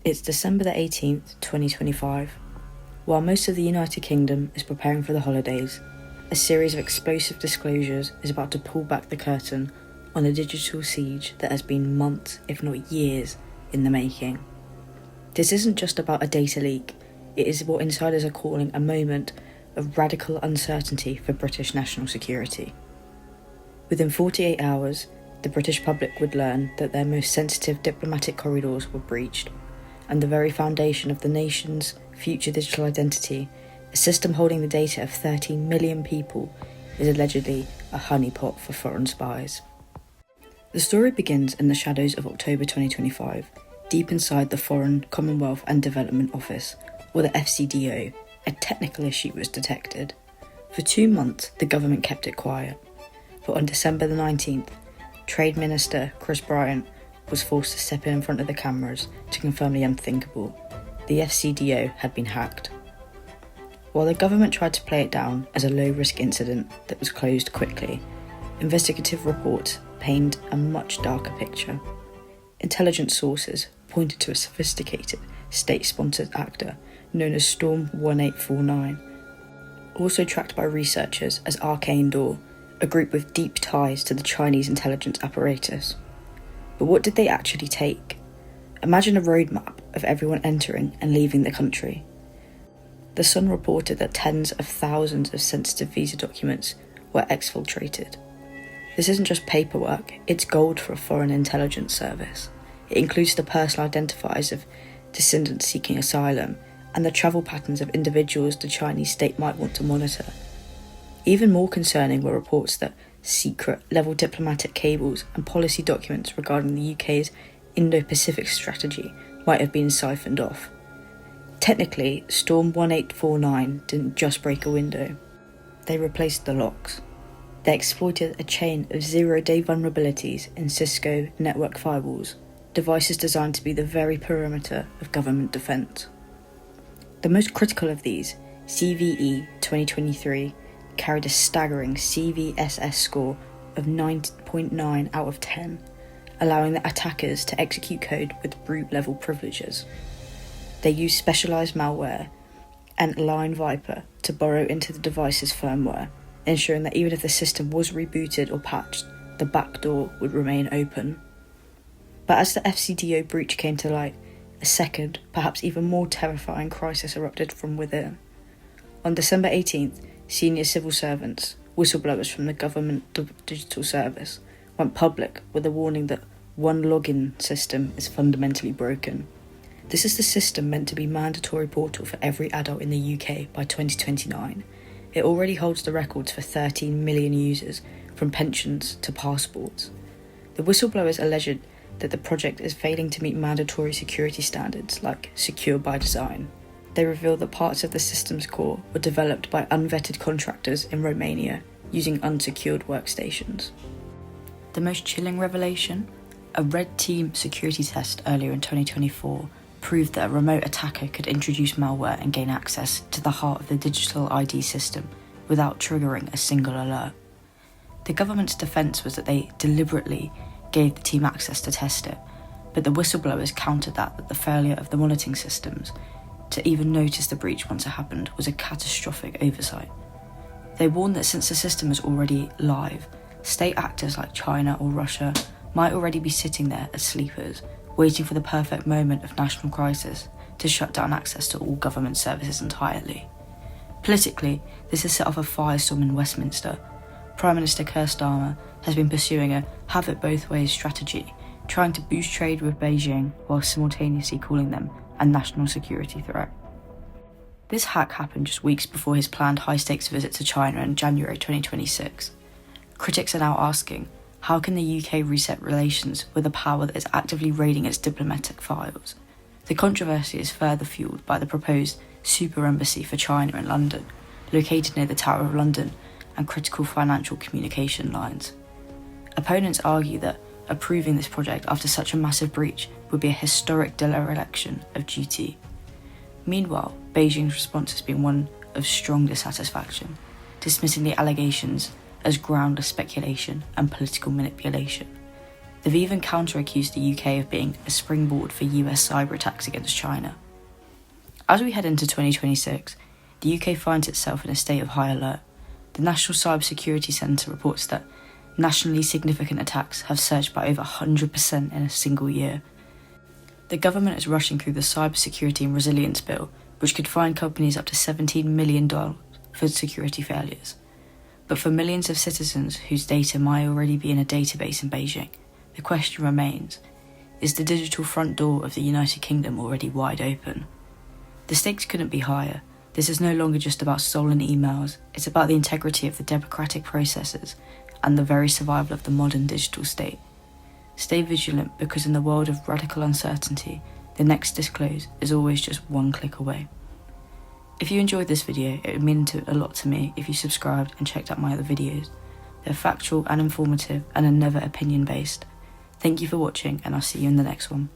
It's December the 18th, 2025. While most of the United Kingdom is preparing for the holidays, a series of explosive disclosures is about to pull back the curtain on a digital siege that has been months, if not years, in the making. This isn't just about a data leak, it is what insiders are calling a moment of radical uncertainty for British national security. Within 48 hours, the British public would learn that their most sensitive diplomatic corridors were breached, and the very foundation of the nation's future digital identity, a system holding the data of 13 million people, is allegedly a honeypot for foreign spies. The story begins in the shadows of October 2025, deep inside the Foreign, Commonwealth and Development Office, or the FCDO. A technical issue was detected. For 2 months, the government kept it quiet, but on December the 19th, Trade Minister Chris Bryant was forced to step in front of the cameras to confirm the unthinkable. The FCDO had been hacked. While the government tried to play it down as a low-risk incident that was closed quickly, investigative reports painted a much darker picture. Intelligence sources pointed to a sophisticated, state-sponsored actor known as Storm 1849, also tracked by researchers as Arcane Door, a group with deep ties to the Chinese intelligence apparatus. But what did they actually take? Imagine a roadmap of everyone entering and leaving the country. The Sun reported that tens of thousands of sensitive visa documents were exfiltrated. This isn't just paperwork, it's gold for a foreign intelligence service. It includes the personal identifiers of descendants seeking asylum and the travel patterns of individuals the Chinese state might want to monitor. Even more concerning were reports that secret-level diplomatic cables and policy documents regarding the UK's Indo-Pacific strategy might have been siphoned off. Technically, Storm 1849 didn't just break a window. They replaced the locks. They exploited a chain of zero-day vulnerabilities in Cisco network firewalls, devices designed to be the very perimeter of government defence. The most critical of these, CVE 2023, carried a staggering CVSS score of 9.9 out of 10, allowing the attackers to execute code with brute-level privileges. They used specialised malware and Line Viper to burrow into the device's firmware, ensuring that even if the system was rebooted or patched, the back door would remain open. But as the FCDO breach came to light, a second, perhaps even more terrifying crisis erupted from within. On December 18th, senior civil servants, whistleblowers from the government digital service, went public with a warning that one login system is fundamentally broken. This is the system meant to be mandatory portal for every adult in the UK by 2029. It already holds the records for 13 million users, from pensions to passports. The whistleblowers alleged that the project is failing to meet mandatory security standards like secure by design. They revealed that parts of the system's core were developed by unvetted contractors in Romania using unsecured workstations. The most chilling revelation? A red team security test earlier in 2024 proved that a remote attacker could introduce malware and gain access to the heart of the digital ID system without triggering a single alert. The government's defence was that they deliberately gave the team access to test it, but the whistleblowers countered that the failure of the monitoring systems to even notice the breach once it happened was a catastrophic oversight. They warned that since the system is already live, state actors like China or Russia might already be sitting there as sleepers, waiting for the perfect moment of national crisis to shut down access to all government services entirely. Politically, this has set off a firestorm in Westminster. Prime Minister Keir Starmer has been pursuing a have-it-both-ways strategy, trying to boost trade with Beijing while simultaneously calling them a national security threat. This hack happened just weeks before his planned high-stakes visit to China in January 2026. Critics are now asking, how can the UK reset relations with a power that is actively raiding its diplomatic files? The controversy is further fuelled by the proposed super embassy for China in London, located near the Tower of London and critical financial communication lines. Opponents argue that approving this project after such a massive breach would be a historic dereliction of duty. Meanwhile, Beijing's response has been one of strong dissatisfaction, dismissing the allegations as groundless speculation and political manipulation. They've even counter-accused the UK of being a springboard for US cyberattacks against China. As we head into 2026, the UK finds itself in a state of high alert. The National Cybersecurity Centre reports that nationally significant attacks have surged by over 100% in a single year. The government is rushing through the Cybersecurity and Resilience Bill, which could fine companies up to $17 million for security failures. But for millions of citizens whose data might already be in a database in Beijing, the question remains, is the digital front door of the United Kingdom already wide open? The stakes couldn't be higher. This is no longer just about stolen emails, it's about the integrity of the democratic processes and the very survival of the modern digital state. Stay vigilant, because in the world of radical uncertainty, the next disclose is always just one click away. If you enjoyed this video, it would mean a lot to me if you subscribed and checked out my other videos. They're factual and informative and are never opinion based. Thank you for watching, and I'll see you in the next one.